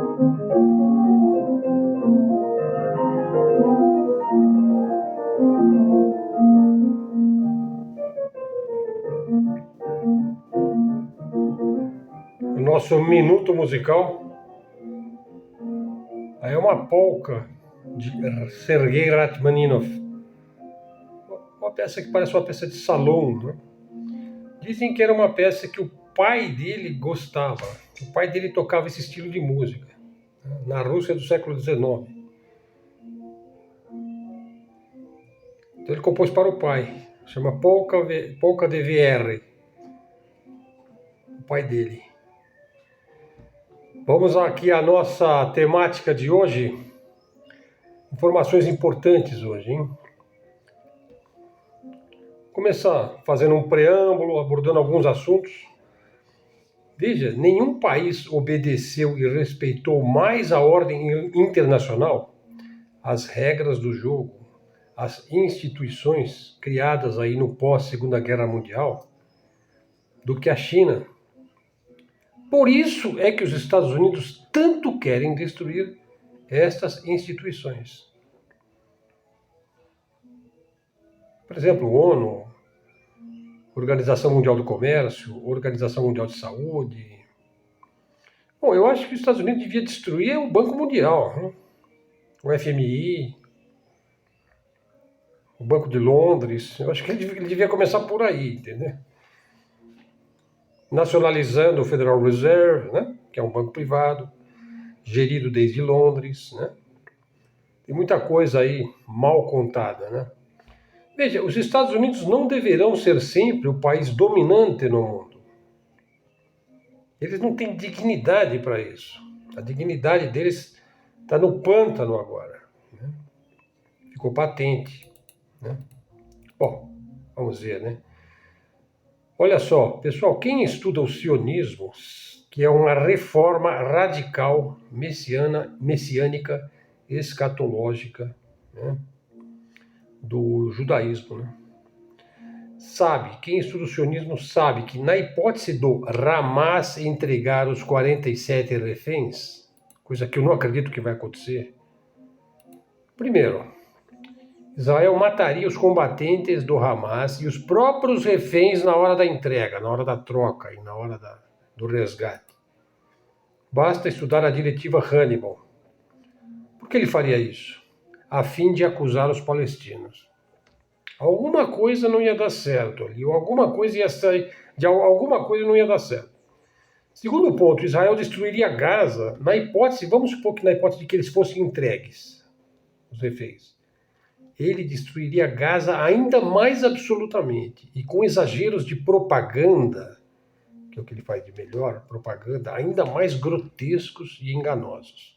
O nosso minuto musical é uma polca de Sergei Rachmaninoff, uma peça que parece uma peça de salão, né? Dizem que era uma peça que o pai dele gostava. O pai dele tocava esse estilo de música, né, na Rússia do século XIX. Então ele compôs para o pai, chama Polka de VR, o pai dele. Vamos aqui à nossa temática de hoje. Informações importantes hoje, hein? Começar fazendo um preâmbulo, abordando alguns assuntos. Veja, nenhum país obedeceu e respeitou mais a ordem internacional, as regras do jogo, as instituições criadas aí no pós-Segunda Guerra Mundial, do que a China. Por isso é que os Estados Unidos tanto querem destruir estas instituições. Por exemplo, ONU, Organização Mundial do Comércio, Organização Mundial de Saúde. Bom, eu acho que os Estados Unidos devia destruir o Banco Mundial, né? O FMI, o Banco de Londres. Eu acho que ele devia começar por aí, entendeu? Nacionalizando o Federal Reserve, né? Que é um banco privado, gerido desde Londres, né? Tem muita coisa aí mal contada, né? Veja, os Estados Unidos não deverão ser sempre o país dominante no mundo. Eles não têm dignidade para isso. A dignidade deles está no pântano agora, né? Ficou patente, né? Bom, vamos ver, né? Olha só, pessoal, quem estuda o sionismo, que é uma reforma radical messiânica, escatológica, né, do judaísmo, né? Quem estuda o sionismo sabe que na hipótese do Hamas entregar os 47 reféns, coisa que eu não acredito que vai acontecer, primeiro, Israel mataria os combatentes do Hamas e os próprios reféns na hora da entrega, na hora da troca e na hora do resgate. Basta estudar a diretiva Hannibal. Por que ele faria isso? A fim de acusar os palestinos. Alguma coisa não ia dar certo ali, ou alguma coisa ia sair, alguma coisa não ia dar certo. Segundo ponto, Israel destruiria Gaza, vamos supor que na hipótese de que eles fossem entregues, os reféns. Ele destruiria Gaza ainda mais absolutamente, e com exageros de propaganda, que é o que ele faz de melhor, propaganda, ainda mais grotescos e enganosos.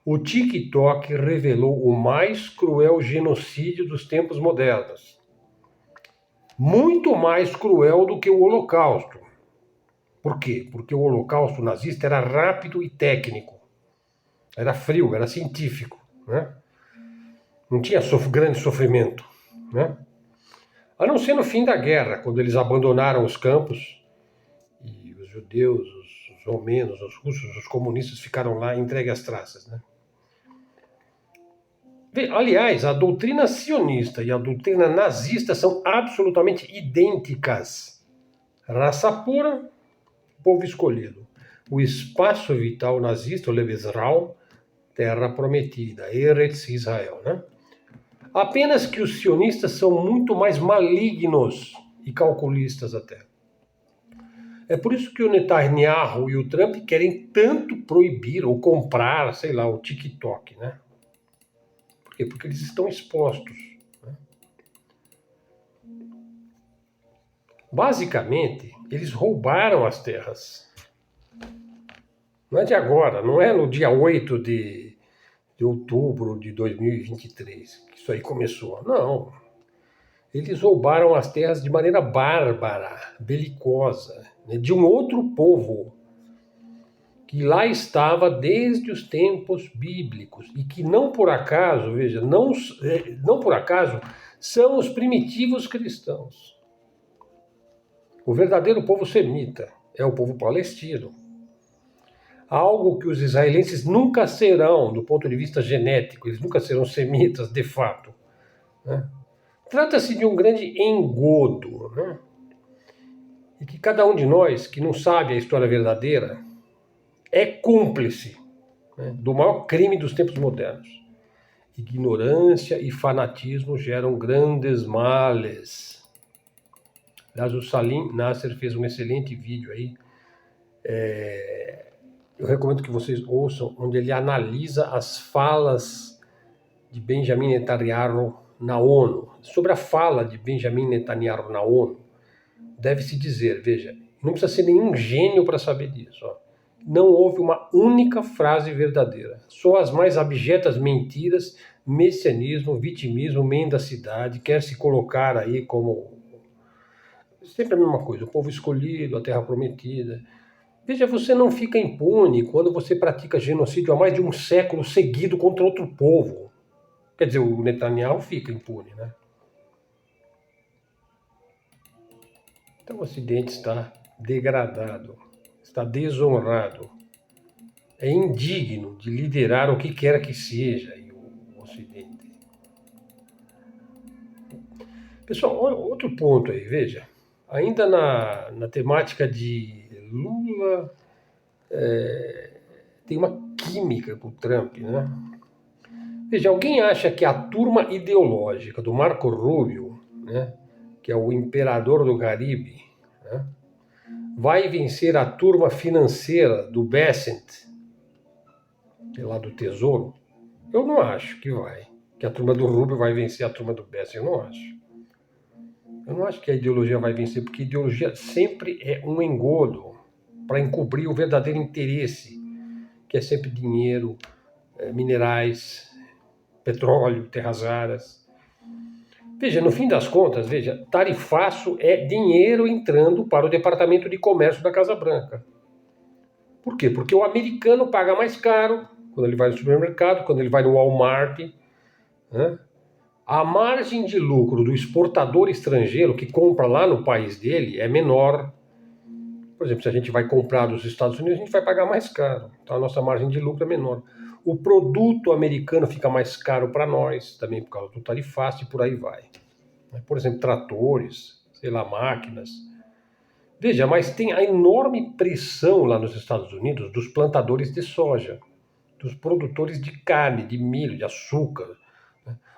O TikTok revelou o mais cruel genocídio dos tempos modernos. Muito mais cruel do que o Holocausto. Por quê? Porque o Holocausto nazista era rápido e técnico. Era frio, era científico, né? Não tinha grande sofrimento, né? A não ser no fim da guerra, quando eles abandonaram os campos e os judeus, os romenos, os russos, os comunistas ficaram lá entregues às traças, né? Aliás, a doutrina sionista e a doutrina nazista são absolutamente idênticas. Raça pura, povo escolhido. O espaço vital nazista, o Lebensraum, terra prometida, Eretz Israel, né? Apenas que os sionistas são muito mais malignos e calculistas até. É por isso que o Netanyahu e o Trump querem tanto proibir ou comprar, sei lá, o TikTok, né? Por quê? Porque eles estão expostos, né? Basicamente, eles roubaram as terras. Não é de agora, não é no dia 8 de outubro de 2023 que isso aí começou. Não. Eles roubaram as terras de maneira bárbara, belicosa, né, de um outro povo que lá estava desde os tempos bíblicos e que não por acaso, veja, não por acaso são os primitivos cristãos. O verdadeiro povo semita é o povo palestino. algo que os israelenses nunca serão, do ponto de vista genético, eles nunca serão semitas de fato, né? Trata-se de um grande engodo, né? E que cada um de nós, que não sabe a história verdadeira, é cúmplice, né, do maior crime dos tempos modernos. Ignorância e fanatismo geram grandes males. Aliás, o Salim Nasser fez um excelente vídeo aí. Eu recomendo que vocês ouçam, onde ele analisa as falas de Benjamin Netanyahu na ONU. Sobre a fala de Benjamin Netanyahu na ONU, deve-se dizer, veja, não precisa ser nenhum gênio para saber disso, ó. Não houve uma única frase verdadeira. Só as mais abjetas mentiras, messianismo, vitimismo, mendacidade, quer se colocar aí como... Sempre a mesma coisa, o povo escolhido, a terra prometida. Veja, você não fica impune quando você pratica genocídio há mais de um século seguido contra outro povo. Quer dizer, o Netanyahu fica impune, né? Então o Ocidente está degradado, está desonrado, é indigno de liderar o que quer que seja o Ocidente. Pessoal, outro ponto aí, veja, ainda na temática de Lula, tem uma química com o Trump, né? Veja, alguém acha que a turma ideológica do Marco Rubio, né, que é o imperador do Caribe, né, vai vencer a turma financeira do Bessent, lá do Tesouro? Eu não acho que vai. Que a turma do Rubio vai vencer a turma do Bessent, eu não acho. Eu não acho que a ideologia vai vencer, porque a ideologia sempre é um engodo para encobrir o verdadeiro interesse, que é sempre dinheiro, minerais, petróleo, terras raras. Veja, no fim das contas, veja, tarifaço é dinheiro entrando para o Departamento de Comércio da Casa Branca. Por quê? Porque o americano paga mais caro quando ele vai no supermercado, quando ele vai no Walmart, né? A margem de lucro do exportador estrangeiro que compra lá no país dele é menor. Por exemplo, se a gente vai comprar dos Estados Unidos, a gente vai pagar mais caro. Então a nossa margem de lucro é menor. O produto americano fica mais caro para nós, também por causa do tarifaço e por aí vai. Por exemplo, tratores, sei lá, máquinas. Veja, mas tem a enorme pressão lá nos Estados Unidos dos plantadores de soja, dos produtores de carne, de milho, de açúcar.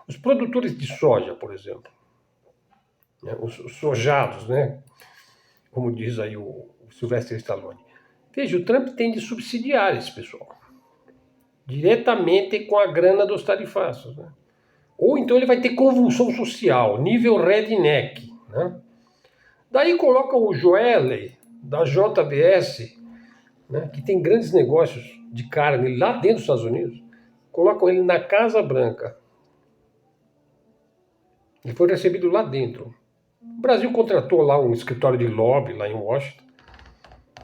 Os produtores de soja, por exemplo, né, os sojados, né, como diz aí o Sylvester Stallone. Veja, o Trump tem de subsidiar esse pessoal, diretamente com a grana dos tarifaços, né? Ou então ele vai ter convulsão social, nível redneck, né? Daí coloca o Joelle, da JBS, né, que tem grandes negócios de carne lá dentro dos Estados Unidos, colocam ele na Casa Branca. Ele foi recebido lá dentro. O Brasil contratou lá um escritório de lobby lá em Washington,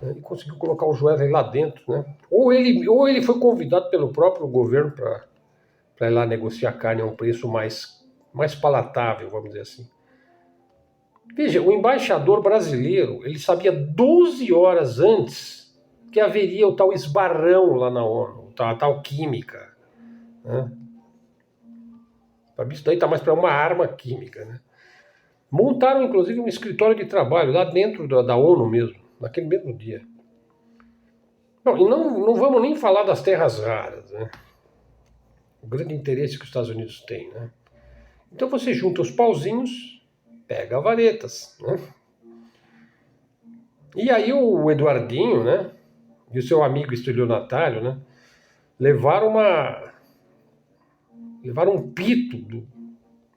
né, e conseguiu colocar o Joelle lá dentro, né? Ou ele foi convidado pelo próprio governo para ir lá negociar carne a um preço mais palatável, vamos dizer assim. Veja, o embaixador brasileiro, ele sabia 12 horas antes que haveria o tal esbarrão lá na ONU, a tal química, né? Isso daí está mais para uma arma química, né? Montaram, inclusive, um escritório de trabalho lá dentro da ONU mesmo, naquele mesmo dia. Bom, e não vamos nem falar das terras raras, né? O grande interesse que os Estados Unidos têm, né? Então você junta os pauzinhos, pega varetas, né? E aí o Eduardinho, né, e o seu amigo estelionatário, né, levaram um pito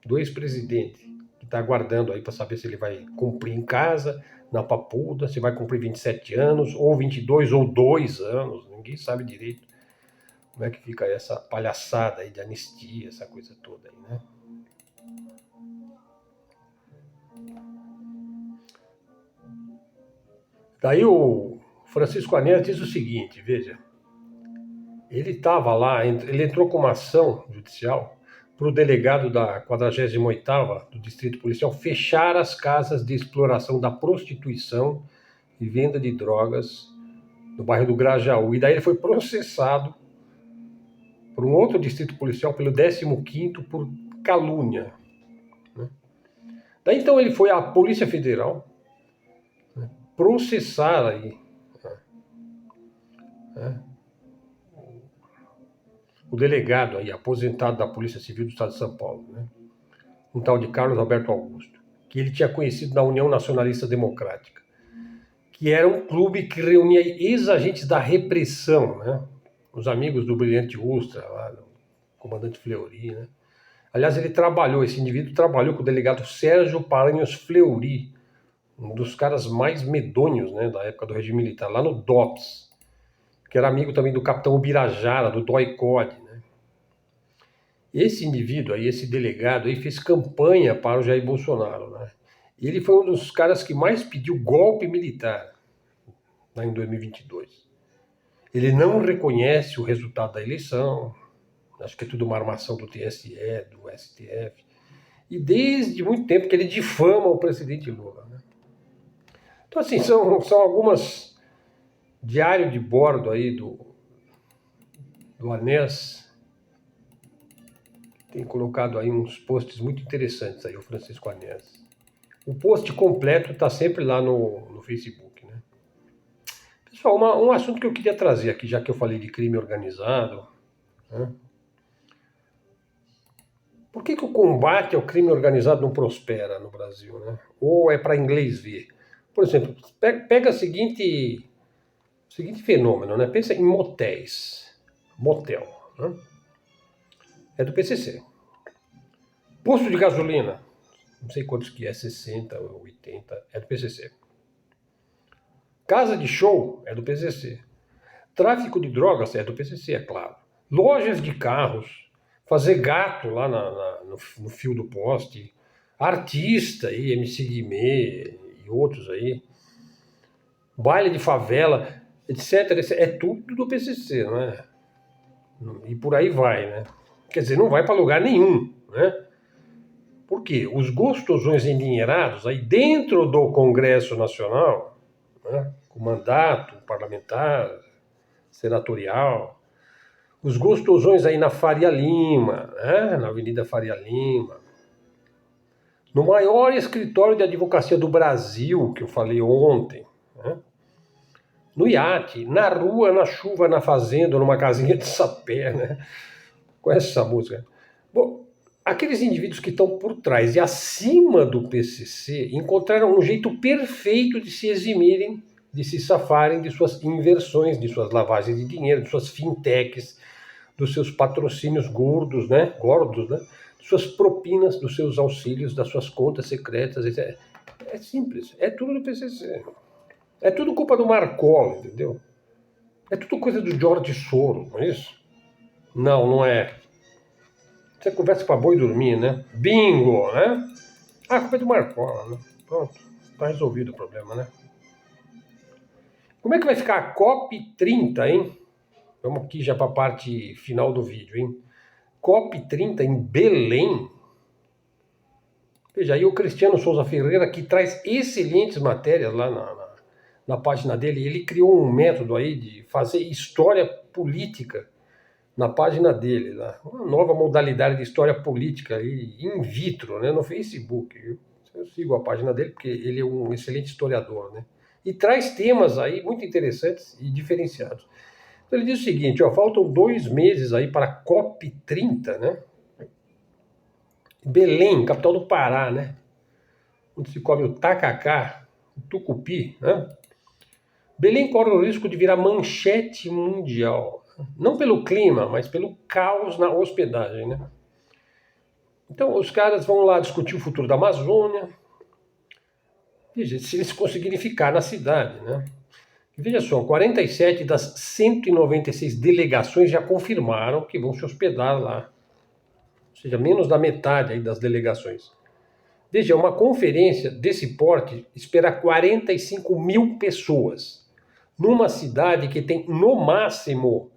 do ex-presidente, que está aguardando aí para saber se ele vai cumprir em casa, na Papuda, se vai cumprir 27 anos, ou 22, ou 2 anos, ninguém sabe direito como é que fica essa palhaçada aí de anistia, essa coisa toda aí, né? Daí o Francisco Anel diz o seguinte, veja, ele estava lá, ele entrou com uma ação judicial para o delegado da 48ª do Distrito Policial fechar as casas de exploração da prostituição e venda de drogas no bairro do Grajaú. E daí ele foi processado por um outro distrito policial, pelo 15º, por calúnia. Né? Daí então ele foi à Polícia Federal, né, processar aí, né, o delegado aí, aposentado da Polícia Civil do Estado de São Paulo, né, um tal de Carlos Alberto Augusto, que ele tinha conhecido na União Nacionalista Democrática, que era um clube que reunia ex-agentes da repressão, né, os amigos do Brilhante Ustra, lá, do comandante Fleury, né. Aliás, esse indivíduo trabalhou com o delegado Sérgio Paranhos Fleury, um dos caras mais medonhos, né, da época do regime militar, lá no DOPS, que era amigo também do capitão Ubirajara, do DOI-CODE, né. Esse indivíduo aí, esse delegado aí, fez campanha para o Jair Bolsonaro, né. E ele foi um dos caras que mais pediu golpe militar, lá em 2022. Ele não reconhece o resultado da eleição, acho que é tudo uma armação do TSE, do STF, e desde muito tempo que ele difama o presidente Lula, né? Então, assim, são algumas diário de bordo aí do Anés, tem colocado aí uns posts muito interessantes aí, o Francisco Anés. O post completo está sempre lá no Facebook, né? Pessoal, um assunto que eu queria trazer aqui, já que eu falei de crime organizado, né? Por que o combate ao crime organizado não prospera no Brasil, né? Ou é para inglês ver? Por exemplo, pega o seguinte fenômeno, né? Pensa em motéis. Motel, né? É do PCC. Posto de gasolina, não sei quantos que é, 60 ou 80, é do PCC. Casa de show é do PCC. Tráfico de drogas é do PCC, é claro. Lojas de carros, fazer gato lá no fio do poste, artista aí, MC Guimê e outros aí, baile de favela, etc. É tudo do PCC, não é? E por aí vai, né? Quer dizer, não vai para lugar nenhum, né? Por quê? Os gostosões endinheirados aí dentro do Congresso Nacional, né, com mandato parlamentar, senatorial, os gostosões aí na Faria Lima, né, na Avenida Faria Lima, no maior escritório de advocacia do Brasil, que eu falei ontem, né, no iate, na rua, na chuva, na fazenda, numa casinha de sapé, né? Conhece essa música? Bom, aqueles indivíduos que estão por trás e acima do PCC encontraram um jeito perfeito de se eximirem, de se safarem de suas inversões, de suas lavagens de dinheiro, de suas fintechs, dos seus patrocínios gordos, né? De suas propinas, dos seus auxílios, das suas contas secretas, etc. É simples, é tudo do PCC. É tudo culpa do Marcola, entendeu? É tudo coisa do Jorge Soros, não é isso? Não, não é. Você conversa para boi dormir, né? Bingo, né? Ah, a culpa é do Marcola, né? Pronto, tá resolvido o problema, né? Como é que vai ficar a COP30, hein? Vamos aqui já para a parte final do vídeo, hein? COP30 em Belém. Veja aí o Cristiano Souza Ferreira, que traz excelentes matérias lá na página dele. Ele criou um método aí de fazer história política na página dele, lá. Uma nova modalidade de história política aí, in vitro, né, no Facebook. Eu sigo a página dele porque ele é um excelente historiador, né? E traz temas aí muito interessantes e diferenciados. Então ele diz o seguinte, ó, faltam 2 meses aí para a COP30, né? Belém, capital do Pará, né? Onde se come o tacacá, o tucupi, né? Belém corre o risco de virar manchete mundial. Não pelo clima, mas pelo caos na hospedagem, né? Então, os caras vão lá discutir o futuro da Amazônia. Veja, se eles conseguirem ficar na cidade, né? Veja só, 47 das 196 delegações já confirmaram que vão se hospedar lá. Ou seja, menos da metade aí das delegações. Veja, uma conferência desse porte espera 45 mil pessoas. Numa cidade que tem, no máximo,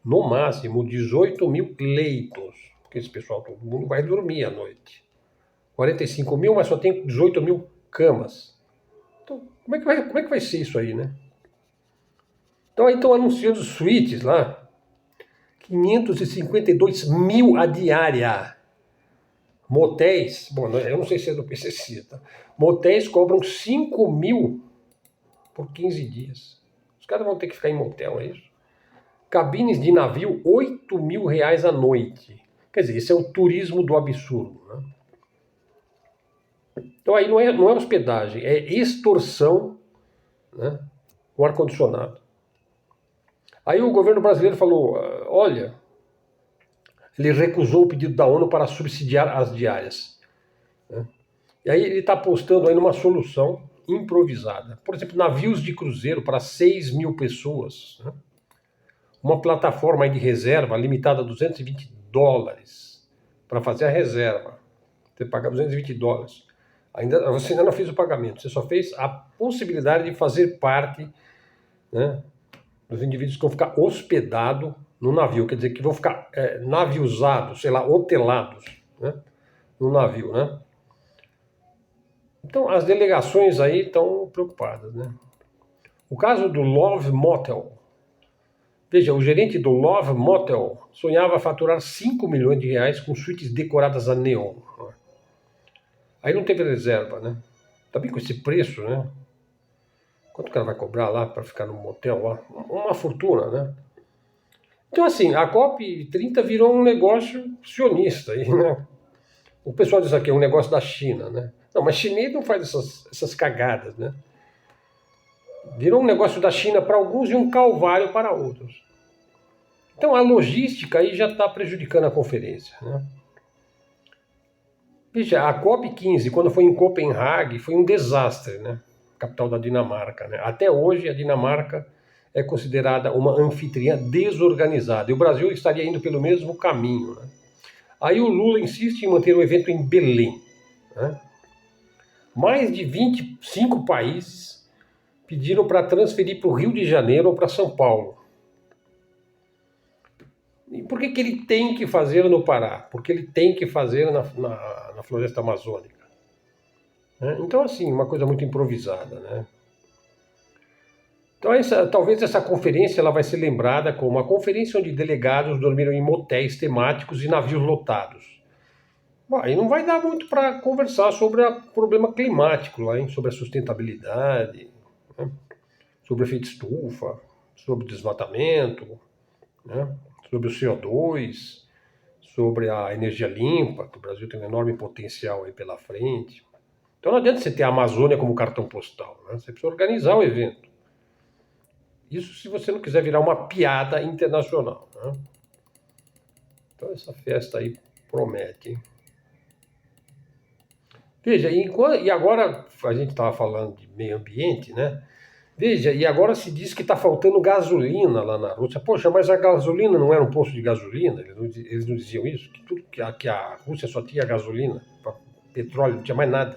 18 mil leitos. Porque esse pessoal, todo mundo vai dormir à noite. 45 mil, mas só tem 18 mil camas. Então, como é que vai ser isso aí, né? Então aí estão anunciando suítes lá, 552 mil a diária. Motéis, bom, eu não sei se é do PCC, tá? Motéis cobram 5 mil por 15 dias. Os caras vão ter que ficar em motel, é isso? Cabines de navio, 8 mil reais a noite. Quer dizer, esse é o turismo do absurdo, né? Então aí não é hospedagem, é extorsão, né? Com ar-condicionado. Aí o governo brasileiro falou, olha, ele recusou o pedido da ONU para subsidiar as diárias, né? E aí ele está apostando aí numa solução improvisada. Por exemplo, navios de cruzeiro para 6 mil pessoas, né? Uma plataforma aí de reserva limitada a $220 para fazer a reserva. Você paga $220. Você ainda não fez o pagamento, você só fez a possibilidade de fazer parte, né, dos indivíduos que vão ficar hospedados no navio, quer dizer, que vão ficar naviozados, sei lá, hotelados, né, no navio, né? Então, as delegações aí estão preocupadas, né? O caso do Love Motel. Veja, o gerente do Love Motel sonhava faturar 5 milhões de reais com suítes decoradas a neon. Aí não teve reserva, né? Também com esse preço, né? Quanto o cara vai cobrar lá para ficar no motel lá? Uma fortuna, né? Então, assim, a COP30 virou um negócio sionista aí, né? O pessoal diz aqui, é um negócio da China, né? Não, mas chinês não faz essas cagadas, né? Virou um negócio da China para alguns e um calvário para outros. Então a logística aí já está prejudicando a conferência, né? Veja, a COP15, quando foi em Copenhague, foi um desastre, né? Capital da Dinamarca, né? Até hoje a Dinamarca é considerada uma anfitriã desorganizada. E o Brasil estaria indo pelo mesmo caminho, né? Aí o Lula insiste em manter o evento em Belém, né? Mais de 25 países pediram para transferir para o Rio de Janeiro ou para São Paulo. E por que ele tem que fazer no Pará? Porque ele tem que fazer na floresta amazônica, né? Então, assim, uma coisa muito improvisada, né? Então, talvez essa conferência ela vai ser lembrada como uma conferência onde delegados dormiram em motéis temáticos e navios lotados. Bom, aí não vai dar muito para conversar sobre o problema climático lá, hein? Sobre a sustentabilidade, né? Sobre o efeito estufa, sobre o desmatamento, né? Sobre o CO2, sobre a energia limpa, que o Brasil tem um enorme potencial aí pela frente. Então não adianta você ter a Amazônia como cartão postal, né? Você precisa organizar o evento. Isso se você não quiser virar uma piada internacional, né? Então essa festa aí promete, hein? Veja, e agora a gente estava falando de meio ambiente, né? Veja, e agora se diz que está faltando gasolina lá na Rússia. Poxa, mas a gasolina não era um posto de gasolina? Eles não diziam isso? Que a Rússia só tinha gasolina, petróleo, não tinha mais nada.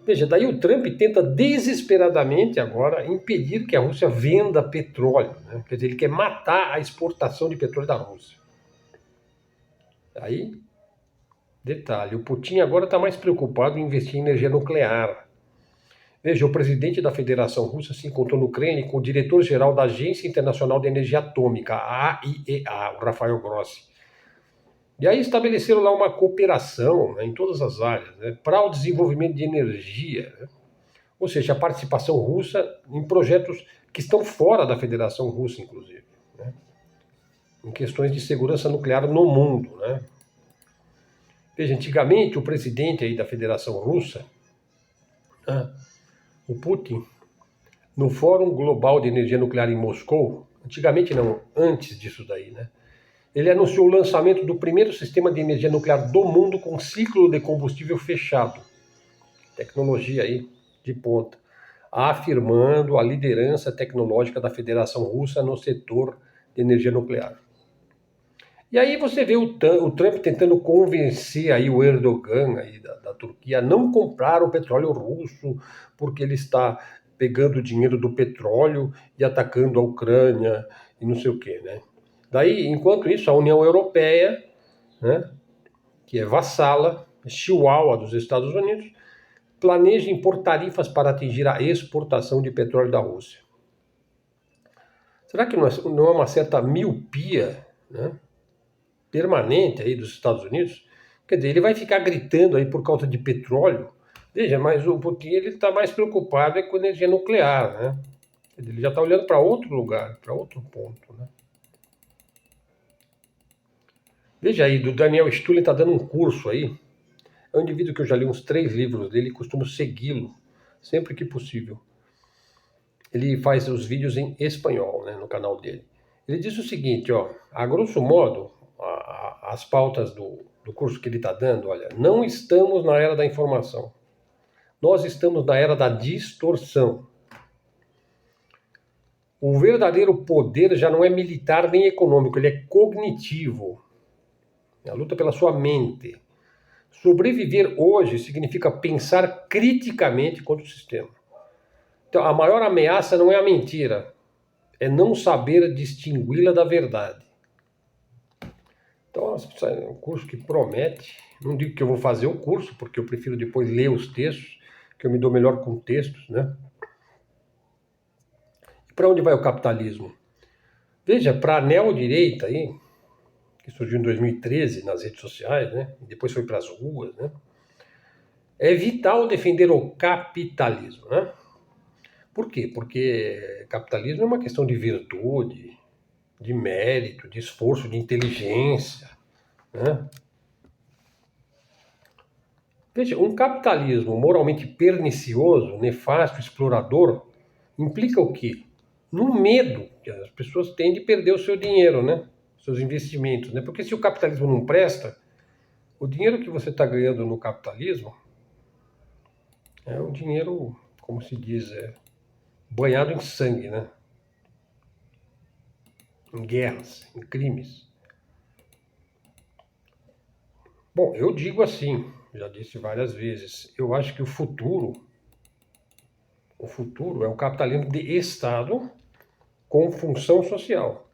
Veja, daí o Trump tenta desesperadamente agora impedir que a Rússia venda petróleo, né? Quer dizer, ele quer matar a exportação de petróleo da Rússia. Aí, detalhe, o Putin agora está mais preocupado em investir em energia nuclear. Veja, o presidente da Federação Russa se encontrou no Kremlin com o diretor-geral da Agência Internacional de Energia Atômica, a AIEA, o Rafael Grossi. E aí estabeleceram lá uma cooperação, né, em todas as áreas, né, para o desenvolvimento de energia, né? Ou seja, a participação russa em projetos que estão fora da Federação Russa, inclusive, né, em questões de segurança nuclear no mundo, né? Veja, antigamente o presidente aí da Federação Russa, né, o Putin, no Fórum Global de Energia Nuclear em Moscou, antigamente não, antes disso daí, né? Ele anunciou o lançamento do primeiro sistema de energia nuclear do mundo com ciclo de combustível fechado. Tecnologia aí de ponta. Afirmando a liderança tecnológica da Federação Russa no setor de energia nuclear. E aí você vê o Trump tentando convencer aí o Erdogan aí da Turquia a não comprar o petróleo russo, porque ele está pegando o dinheiro do petróleo e atacando a Ucrânia e não sei o quê, né? Daí, enquanto isso, a União Europeia, né, que é vassala, chihuahua dos Estados Unidos, planeja impor tarifas para atingir a exportação de petróleo da Rússia. Será que não é uma certa miopia, né, permanente aí dos Estados Unidos? Quer dizer, ele vai ficar gritando aí por causa de petróleo. Veja, mas o Putin ele está mais preocupado é com energia nuclear, né? Quer dizer, ele já está olhando para outro lugar, para outro ponto, né? Veja aí, do Daniel Stulin está dando um curso aí. É um indivíduo que eu já li uns 3 livros dele e costumo segui-lo sempre que possível. Ele faz os vídeos em espanhol, né, no canal dele. Ele diz o seguinte, ó, a grosso modo, as pautas do curso que ele está dando, olha, não estamos na era da informação. Nós estamos na era da distorção. O verdadeiro poder já não é militar nem econômico, ele é cognitivo. A luta pela sua mente. Sobreviver hoje significa pensar criticamente contra o sistema. Então, a maior ameaça não é a mentira, é não saber distingui-la da verdade. Então, é um curso que promete. Não digo que eu vou fazer o curso, porque eu prefiro depois ler os textos, que eu me dou melhor com textos, né? E para onde vai o capitalismo? Veja, para a neodireita aí, que surgiu em 2013 nas redes sociais, né? E depois foi para as ruas, né? É vital defender o capitalismo, né? Por quê? Porque capitalismo é uma questão de virtude, de mérito, de esforço, de inteligência, né? Veja, um capitalismo moralmente pernicioso, nefasto, explorador, implica o quê? No medo que as pessoas têm de perder o seu dinheiro, né? Seus investimentos, né? Porque se o capitalismo não presta, o dinheiro que você está ganhando no capitalismo é um dinheiro, como se diz, banhado em sangue, né? Em guerras, em crimes. Bom, eu digo assim, já disse várias vezes, eu acho que o futuro é o capitalismo de Estado com função social.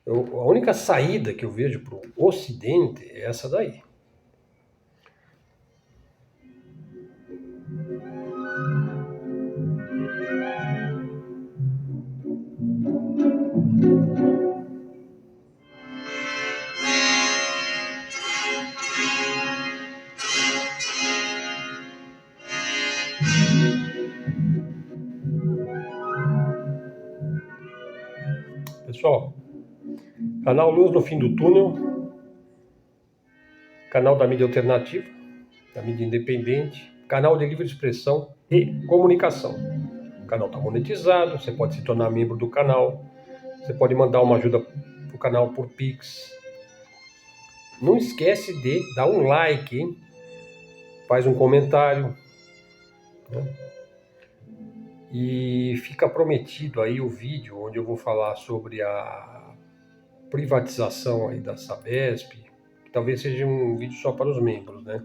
A única saída que eu vejo para o Ocidente é essa daí. Pessoal, canal Luz no Fim do Túnel, canal da mídia alternativa, da mídia independente, canal de livre expressão e comunicação. O canal está monetizado, você pode se tornar membro do canal, você pode mandar uma ajuda para o canal por Pix. Não esquece de dar um like, hein? Faz um comentário, né? E fica prometido aí o vídeo onde eu vou falar sobre a privatização aí da Sabesp, que talvez seja um vídeo só para os membros, né?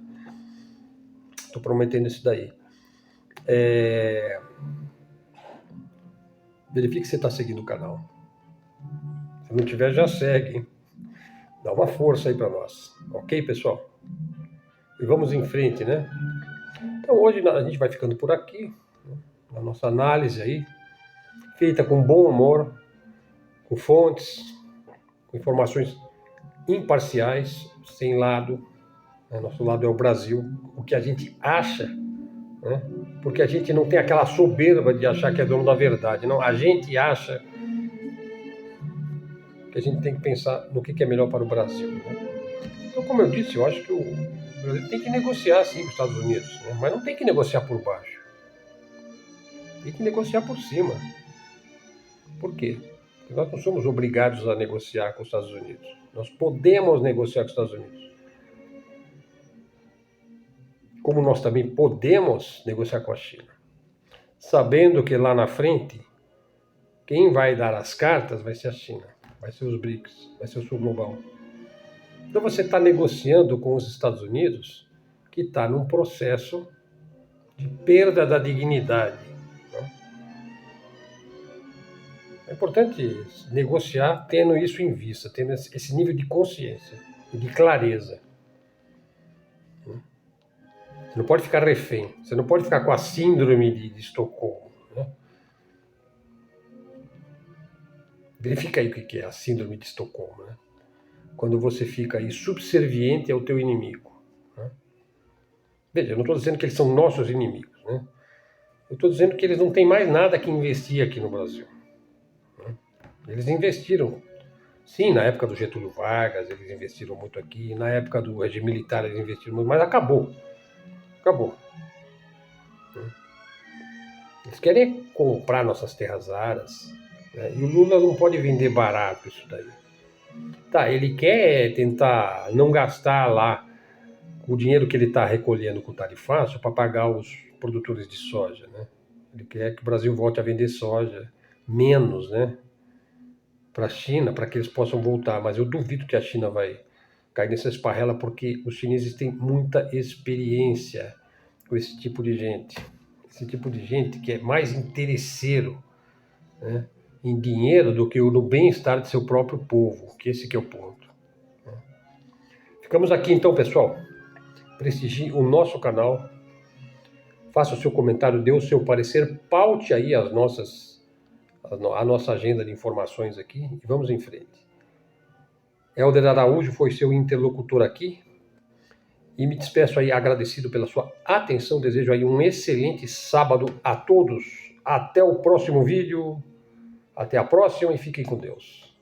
Estou prometendo isso daí. Verifique que você está seguindo o canal. Se não tiver, já segue, hein? Dá uma força aí para nós. Ok, pessoal? E vamos em frente, né? Então hoje a gente vai ficando por aqui, né? Na nossa análise aí, feita com bom humor, com fontes, com informações imparciais, sem lado. Né? Nosso lado é o Brasil, o que a gente acha, né? Porque a gente não tem aquela soberba de achar que é dono da verdade, não. A gente acha que a gente tem que pensar no que é melhor para o Brasil, né? Então, como eu disse, eu acho que o Brasil tem que negociar sim com os Estados Unidos, né? Mas não tem que negociar por baixo, tem que negociar por cima. Por quê? Porque nós não somos obrigados a negociar com os Estados Unidos. Nós podemos negociar com os Estados Unidos. Como nós também podemos negociar com a China. Sabendo que lá na frente, quem vai dar as cartas vai ser a China, vai ser os BRICS, vai ser o Sul Global. Então você está negociando com os Estados Unidos, que está num processo de perda da dignidade. Né? É importante negociar tendo isso em vista, tendo esse nível de consciência e de clareza. Você não pode ficar refém, você não pode ficar com a síndrome de Estocolmo. Né? Verifica aí o que é a síndrome de Estocolmo, né? Quando você fica aí subserviente ao teu inimigo. Né? Veja, eu não estou dizendo que eles são nossos inimigos, né? Eu estou dizendo que eles não têm mais nada que investir aqui no Brasil. Né? Eles investiram. Sim, na época do Getúlio Vargas, eles investiram muito aqui. Na época do regime militar, eles investiram muito, mas acabou. Acabou. Eles querem comprar nossas terras raras. Né? E o Lula não pode vender barato isso daí. Tá, ele quer tentar não gastar lá o dinheiro que ele está recolhendo com o tarifaço para pagar os produtores de soja, né? Ele quer que o Brasil volte a vender soja menos, né? Para a China, para que eles possam voltar. Mas eu duvido que a China vai cair nessa esparrela, porque os chineses têm muita experiência com esse tipo de gente. Esse tipo de gente que é mais interesseiro, né, em dinheiro do que no bem-estar de seu próprio povo, que esse que é o ponto. Ficamos aqui então, pessoal. Prestigie o nosso canal, faça o seu comentário, dê o seu parecer, paute aí a nossa agenda de informações aqui e vamos em frente. Helder Araújo foi seu interlocutor aqui e me despeço aí agradecido pela sua atenção, desejo aí um excelente sábado a todos, até o próximo vídeo, até a próxima e fiquem com Deus.